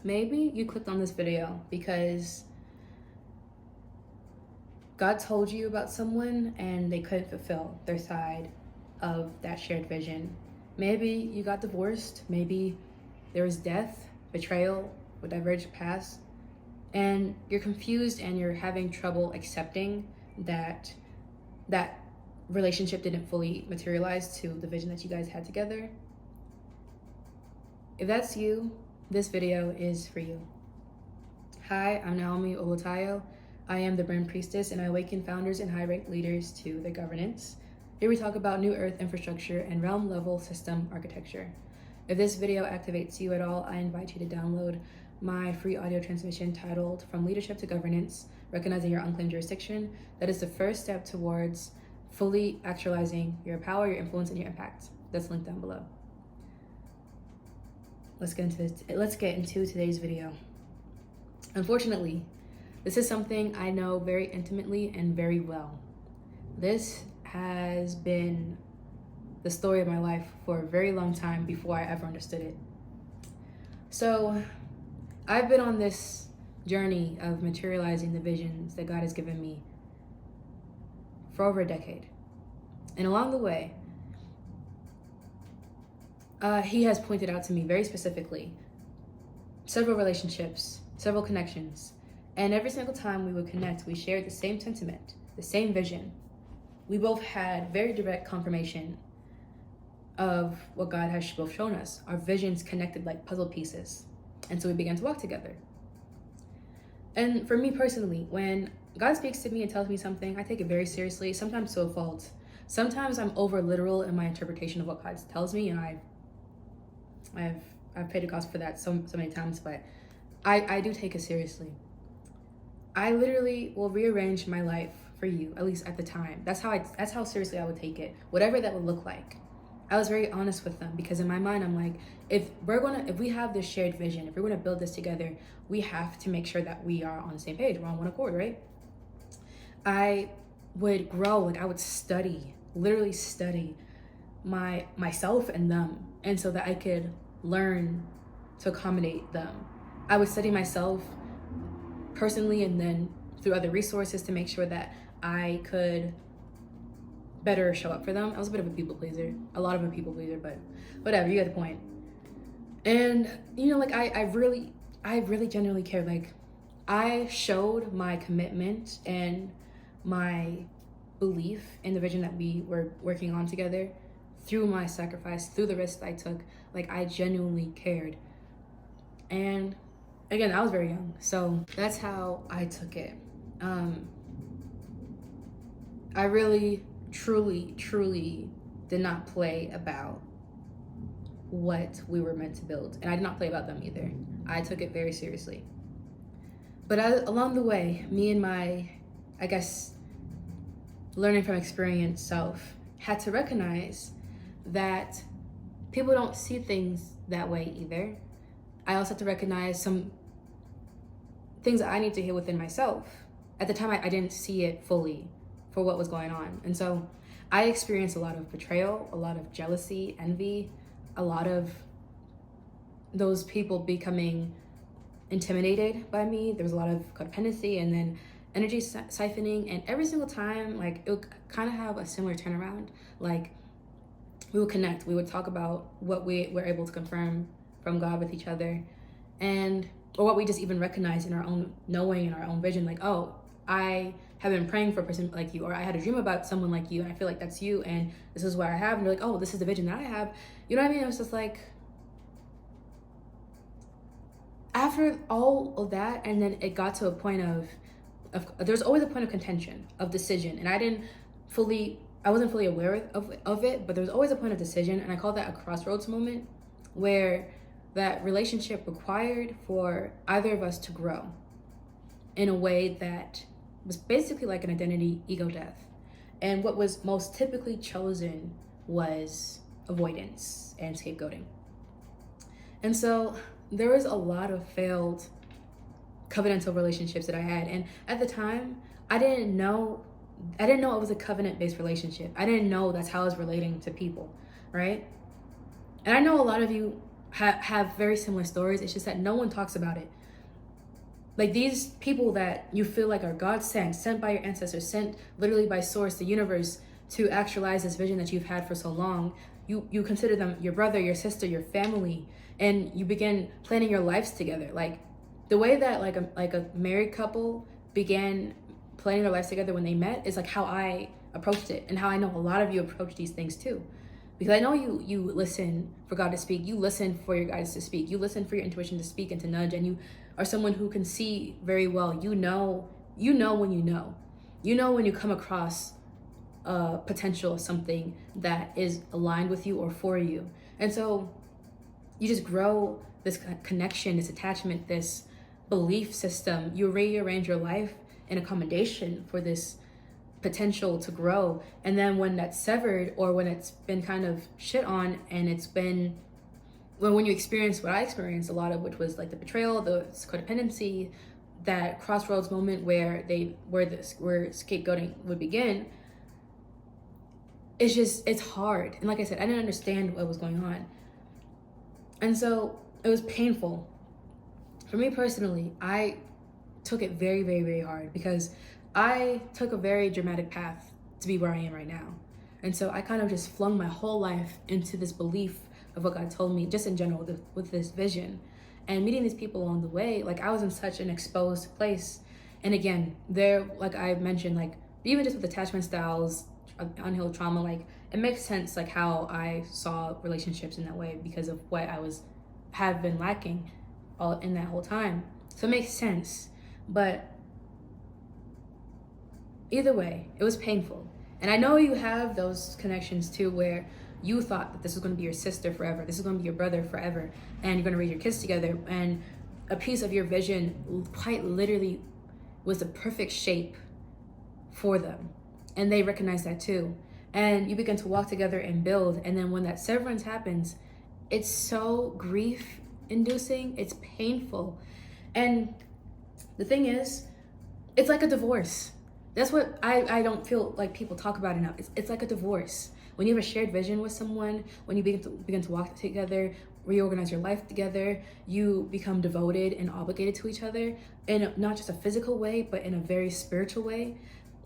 Maybe you clicked on this video because God told you about someone and they couldn't fulfill their side of that shared vision. Maybe you got divorced, maybe there was death, betrayal, or divergent paths, and you're confused and you're having trouble accepting that relationship didn't fully materialize to the vision that you guys had together. If that's you, this video is for you. Hi, I'm Naomi Olotayo. I am the Brand Priestess, and I awaken founders and high-ranked leaders to their governance. Here we talk about new Earth infrastructure and realm-level system architecture. If this video activates you at all, I invite you to download my free audio transmission titled From Leadership to Governance, Recognizing Your Unclaimed Jurisdiction. That is the first step towards fully actualizing your power, your influence, and your impact. That's linked down below. Let's get into today's video. Unfortunately, this is something I know very intimately and very well. This has been the story of my life for a very long time before I ever understood it. So I've been on this journey of materializing the visions that God has given me for over a decade. And along the way, he has pointed out to me very specifically several relationships, several connections. And every single time we would connect, we shared the same sentiment, the same vision. We both had very direct confirmation of what God has both shown us. Our visions connected like puzzle pieces. And so we began to walk together. And for me personally, when God speaks to me and tells me something, I take it very seriously, sometimes to a fault. Sometimes I'm over literal in my interpretation of what God tells me, and I've paid a cost for that so many times, but I do take it seriously. I literally will rearrange my life for you, at least at the time. That's how seriously I would take it, whatever that would look like. I was very honest with them because in my mind, I'm like, if we have this shared vision, if we're gonna build this together, we have to make sure that we are on the same page, we're on one accord, right? I would grow, like I would study, literally study myself and them, and so that I could learn to accommodate them. I would study myself personally and then through other resources to make sure that I could better show up for them. I was a bit of a people pleaser, a lot of a people pleaser, but whatever, you get the point. And like I really genuinely cared. Like I showed my commitment and my belief in the vision that we were working on together through my sacrifice, through the risks I took. Like I genuinely cared. And again, I was very young, so that's how I took it. I really, truly did not play about what we were meant to build, and I did not play about them either. I took it very seriously. But along the way, me and my, I guess, learning from experience self had to recognize that people don't see things that way either. I also had to recognize some things that I need to heal within myself. At the time, I didn't see it fully for what was going on. And so I experienced a lot of betrayal, a lot of jealousy, envy, a lot of those people becoming intimidated by me. There was a lot of codependency and then energy siphoning. And every single time, like, it would kind of have a similar turnaround. Like, we would connect. We would talk about what we were able to confirm from God with each other, or what we just even recognize in our own knowing and our own vision. Like, oh, I have been praying for a person like you, or I had a dream about someone like you, and I feel like that's you, and this is what I have. And you're like, oh, this is the vision that I have. You know what I mean? It was just like, after all of that, and then it got to a point of there's always a point of contention, of decision, and I wasn't fully aware of it, but there was always a point of decision, and I call that a crossroads moment, where that relationship required for either of us to grow in a way that was basically like an identity ego death. And what was most typically chosen was avoidance and scapegoating. And so there was a lot of failed covenantal relationships that I had. And at the time, I didn't know it was a covenant-based relationship. I didn't know that's how I was relating to people, right? And I know a lot of you have very similar stories. It's just that no one talks about it. Like these people that you feel like are God sent by your ancestors, sent literally by source, the universe, to actualize this vision that you've had for so long. You consider them your brother, your sister, your family, and you begin planning your lives together. Like the way that like a married couple began planning their lives together when they met is like how I approached it, and how I know a lot of you approach these things too. Because I know you listen for God to speak, you listen for your guides to speak, you listen for your intuition to speak and to nudge, and you are someone who can see very well. You know when when you come across potential of something that is aligned with you or for you. And so you just grow this connection, this attachment, this belief system. You rearrange your life in accommodation for this potential to grow. And then when that's severed, or when it's been kind of shit on, and it's been when you experience what I experienced a lot of, which was like the betrayal, the codependency, that crossroads moment where scapegoating would begin, it's hard. And like I said, I didn't understand what was going on. And so it was painful. For me personally, I took it very, very, very hard, because I took a very dramatic path to be where I am right now. And so I kind of just flung my whole life into this belief of what God told me, just in general, with this vision. And meeting these people along the way, like I was in such an exposed place. And again, there, like I mentioned, like even just with attachment styles, unhealed trauma, like it makes sense like how I saw relationships in that way, because of what have been lacking all in that whole time. So it makes sense. But either way, it was painful. And I know you have those connections too, where you thought that this was going to be your sister forever, this is going to be your brother forever, and you're going to raise your kids together, and a piece of your vision quite literally was the perfect shape for them. And they recognize that too. And you begin to walk together and build. And then when that severance happens, it's so grief inducing, it's painful. And the thing is, it's like a divorce. That's what I don't feel like people talk about enough. It's like a divorce. When you have a shared vision with someone, when you begin to walk together, reorganize your life together, you become devoted and obligated to each other in not just a physical way, but in a very spiritual way.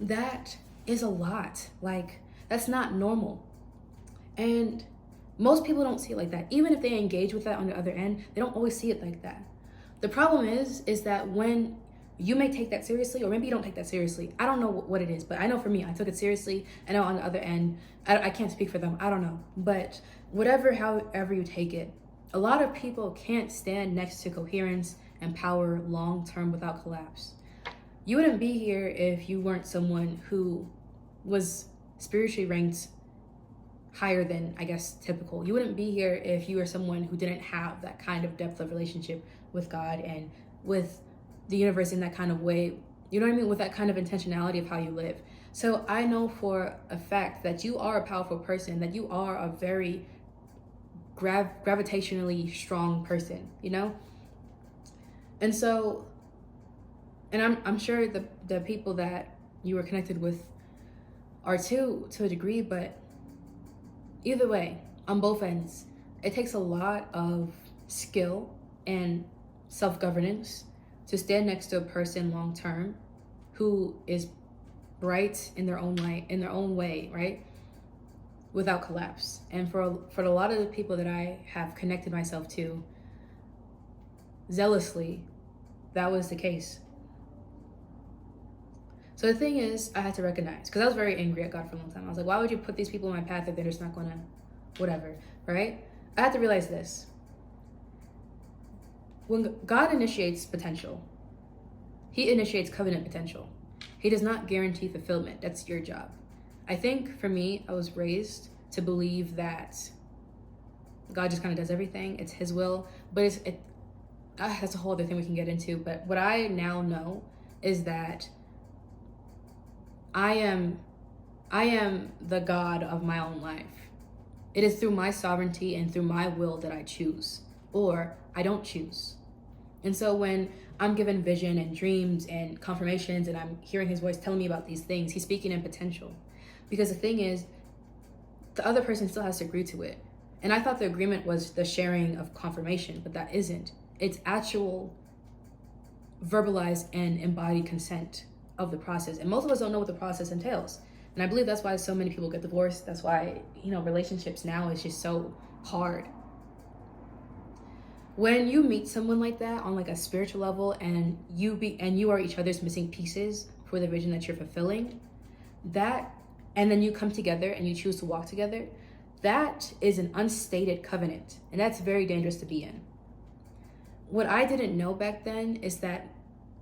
That is a lot. Like, that's not normal. And most people don't see it like that. Even if they engage with that on the other end, they don't always see it like that. The problem is that when you may take that seriously, or maybe you don't take that seriously. I don't know what it is, but I know for me, I took it seriously. I know on the other end, I can't speak for them. I don't know. But however you take it, a lot of people can't stand next to coherence and power long-term without collapse. You wouldn't be here if you weren't someone who was spiritually ranked higher than, I guess, typical. You wouldn't be here if you were someone who didn't have that kind of depth of relationship with God and with the universe in that kind of way, you know what I mean? With that kind of intentionality of how you live. So I know for a fact that you are a powerful person, that you are a very gravitationally strong person, you know? And so, and I'm sure the people that you were connected with are too, to a degree, but either way, on both ends, it takes a lot of skill and self-governance to stand next to a person long term who is bright in their own way, right? Without collapse. And for a lot of the people that I have connected myself to zealously, that was the case. So the thing is, I had to recognize, because I was very angry at God for a long time. I was like, why would you put these people in my path if they're just not gonna, whatever, right? I had to realize this. When God initiates potential, he initiates covenant potential. He does not guarantee fulfillment. That's your job. I think for me, I was raised to believe that God just kind of does everything. It's his will, but that's a whole other thing we can get into. But what I now know is that I am the God of my own life. It is through my sovereignty and through my will that I choose, or I don't choose. And so when I'm given vision and dreams and confirmations and I'm hearing his voice telling me about these things, he's speaking in potential. Because the thing is, the other person still has to agree to it. And I thought the agreement was the sharing of confirmation, but that isn't. It's actual verbalized and embodied consent of the process. And most of us don't know what the process entails. And I believe that's why so many people get divorced. That's why, relationships now is just so hard. When you meet someone like that on like a spiritual level, and you are each other's missing pieces for the vision that you're fulfilling, and then you come together and you choose to walk together, that is an unstated covenant, and that's very dangerous to be in. What I didn't know back then is that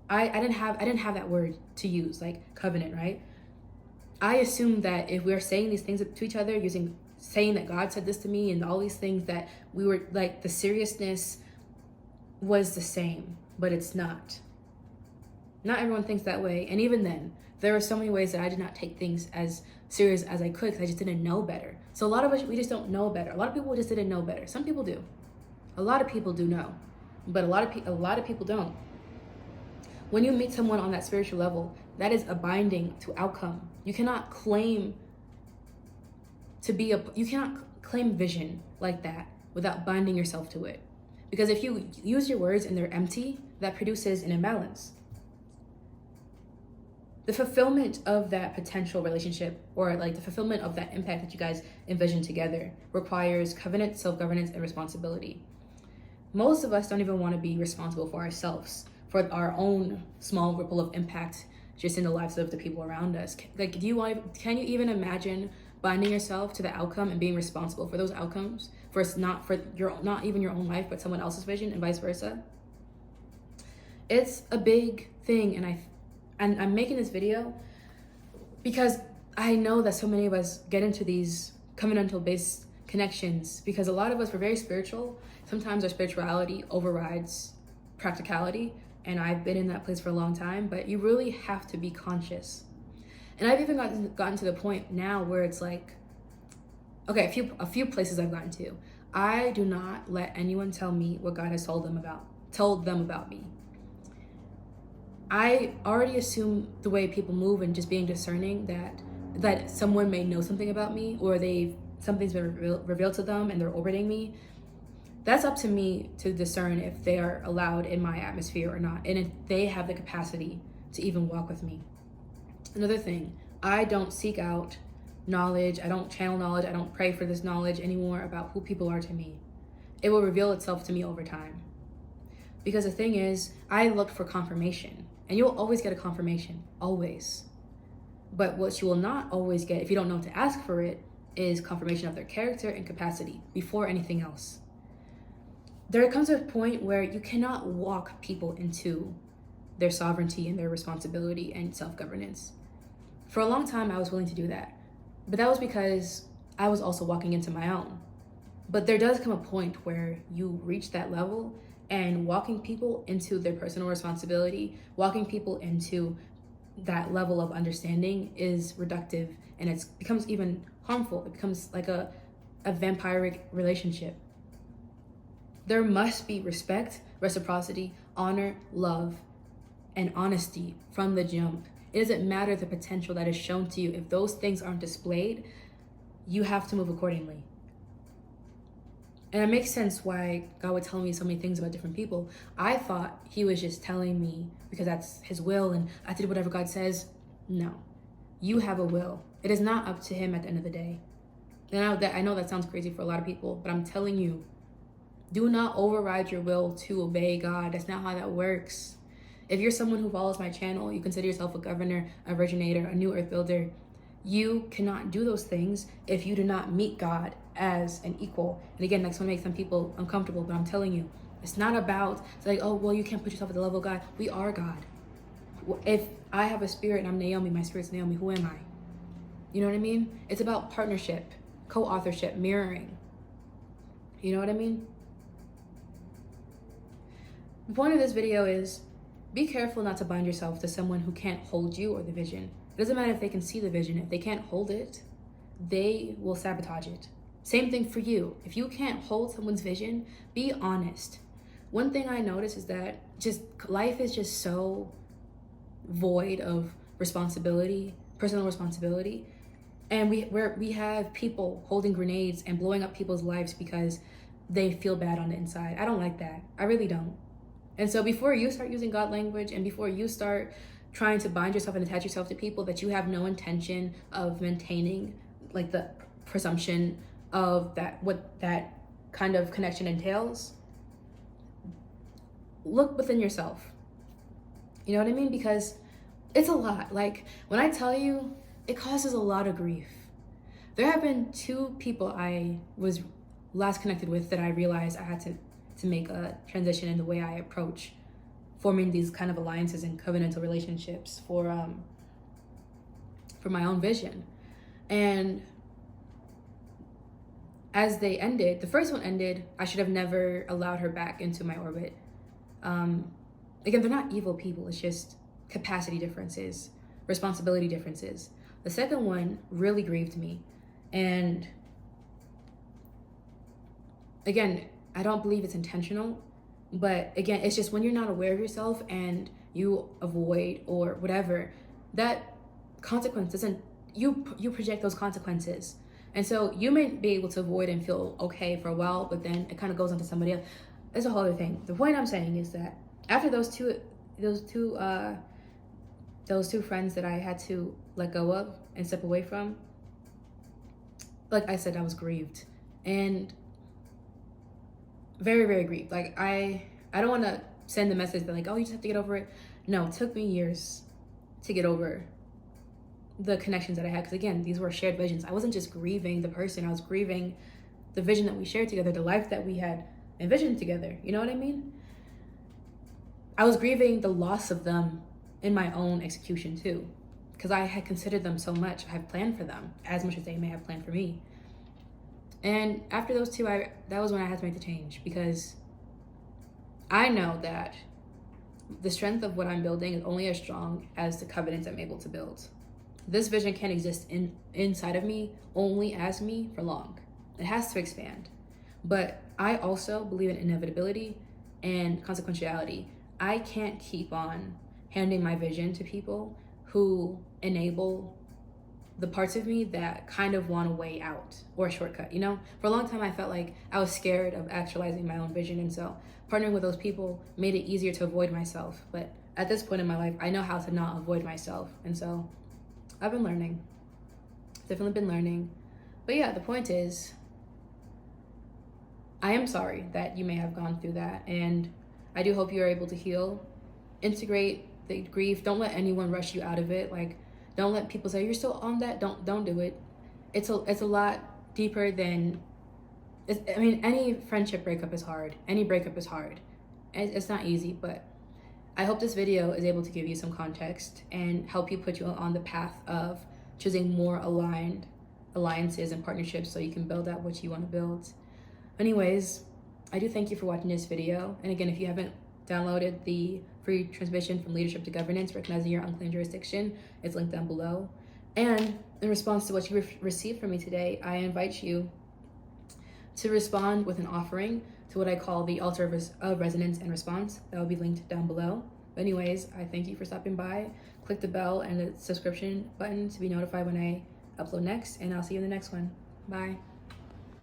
I didn't have that word to use, like covenant, right? I assumed that if we're saying these things to each other, saying that God said this to me and all these things, that we were like, the seriousness was the same, but it's not. Not everyone thinks that way. And even then, there were so many ways that I did not take things as serious as I could because I just didn't know better. So a lot of us, we just don't know better. A lot of people just didn't know better. Some people do. A lot of people do know, but a lot of people don't. When you meet someone on that spiritual level, that is a binding to outcome. You cannot claim vision like that without binding yourself to it. Because if you use your words and they're empty, that produces an imbalance. The fulfillment of that potential relationship, or like the fulfillment of that impact that you guys envision together, requires covenant, self-governance, and responsibility. Most of us don't even want to be responsible for ourselves, for our own small ripple of impact just in the lives of the people around us. Like, can you even imagine binding yourself to the outcome and being responsible for those outcomes, not even your own life, but someone else's vision, and vice versa? It's a big thing, and I'm making this video because I know that so many of us get into these covenantal-based connections because a lot of us were very spiritual. Sometimes our spirituality overrides practicality, and I've been in that place for a long time, but you really have to be conscious. And I've even gotten to the point now where it's like, okay, a few places I've gotten to. I do not let anyone tell me what God has told them about me. I already assume the way people move and just being discerning that someone may know something about me, or something's been revealed to them and they're orbiting me. That's up to me to discern if they are allowed in my atmosphere or not, and if they have the capacity to even walk with me. Another thing, I don't seek out knowledge, I don't channel knowledge, I don't pray for this knowledge anymore about who people are to me. It will reveal itself to me over time. Because the thing is, I looked for confirmation, and you'll always get a confirmation, always. But what you will not always get, if you don't know to ask for it, is confirmation of their character and capacity before anything else. There comes a point where you cannot walk people into their sovereignty and their responsibility and self-governance. For a long time, I was willing to do that. But that was because I was also walking into my own. But there does come a point where you reach that level, and walking people into their personal responsibility, walking people into that level of understanding is reductive, and it becomes even harmful. It becomes like a vampiric relationship. There must be respect, reciprocity, honor, love, and honesty from the jump. It doesn't matter the potential that is shown to you. If those things aren't displayed, you have to move accordingly. And it makes sense why God would tell me so many things about different people. I thought he was just telling me because that's his will and I did whatever God says. No, you have a will. It is not up to him at the end of the day. And I know that sounds crazy for a lot of people, but I'm telling you, do not override your will to obey God. That's not how that works. If you're someone who follows my channel, you consider yourself a governor, a originator, a new earth builder, you cannot do those things if you do not meet God as an equal. And again, that's going to make some people uncomfortable, but I'm telling you, it's not about, it's like, oh, well, you can't put yourself at the level of God. We are God. If I have a spirit and I'm Naomi, my spirit's Naomi, who am I? You know what I mean? It's about partnership, co-authorship, mirroring. You know what I mean? The point of this video is be careful not to bind yourself to someone who can't hold you or the vision. It doesn't matter if they can see the vision. If they can't hold it, they will sabotage it. Same thing for you. If you can't hold someone's vision, be honest. One thing I noticed is that life is just so void of responsibility, personal responsibility. And we have people holding grenades and blowing up people's lives because they feel bad on the inside. I don't like that. I really don't. And so before you start using God language and before you start trying to bind yourself and attach yourself to people that you have no intention of maintaining, like the presumption of that, what that kind of connection entails, look within yourself. You know what I mean? Because it's a lot. Like, when I tell you, it causes a lot of grief. There have been 2 people I was last connected with that I realized I had to make a transition in the way I approach forming these kind of alliances and covenantal relationships for my own vision. And as they ended, the first one ended, I should have never allowed her back into my orbit. Again, they're not evil people. It's just capacity differences, responsibility differences. The second one really grieved me. And again, I don't believe it's intentional, but again, it's just when you're not aware of yourself and you avoid or whatever, that consequence doesn't, you project those consequences. And so you may be able to avoid and feel okay for a while, but then it kind of goes onto somebody else. It's a whole other thing. The point I'm saying is that after those two friends that I had to let go of and step away from, like I said, I was grieved and very, very grieved. Like I don't want to send the message that like, oh, you just have to get over it. No, it took me years to get over the connections that I had. Because again, these were shared visions. I wasn't just grieving the person. I was grieving the vision that we shared together, the life that we had envisioned together. You know what I mean? I was grieving the loss of them in my own execution too. Because I had considered them so much. I had planned for them as much as they may have planned for me. And after those 2, that was when I had to make the change, because I know that the strength of what I'm building is only as strong as the covenants I'm able to build. This vision can't exist inside of me only as me for long. It has to expand. But I also believe in inevitability and consequentiality. I can't keep on handing my vision to people who enable the parts of me that kind of want a way out or a shortcut. You know, for a long time I felt like I was scared of actualizing my own vision, and so partnering with those people made it easier to avoid myself. But at this point in my life, I know how to not avoid myself, and so I've been learning. Definitely been learning. But yeah, the point is, I am sorry that you may have gone through that, and I do hope you are able to heal, integrate the grief. Don't let anyone rush you out of it. Like, don't let people say you're still on that. Don't do it. It's a lot deeper than. I mean, any friendship breakup is hard. Any breakup is hard. It's not easy, but I hope this video is able to give you some context and help you put you on the path of choosing more aligned alliances and partnerships so you can build out what you want to build. Anyways, I do thank you for watching this video. And again, if you haven't downloaded the free transmission from leadership to governance, recognizing your unclaimed jurisdiction, it's linked down below. And in response to what you received from me today, I invite you to respond with an offering to what I call the altar of resonance and response. That will be linked down below. But anyways, I thank you for stopping by. Click the bell and the subscription button to be notified when I upload next, and I'll see you in the next one. Bye.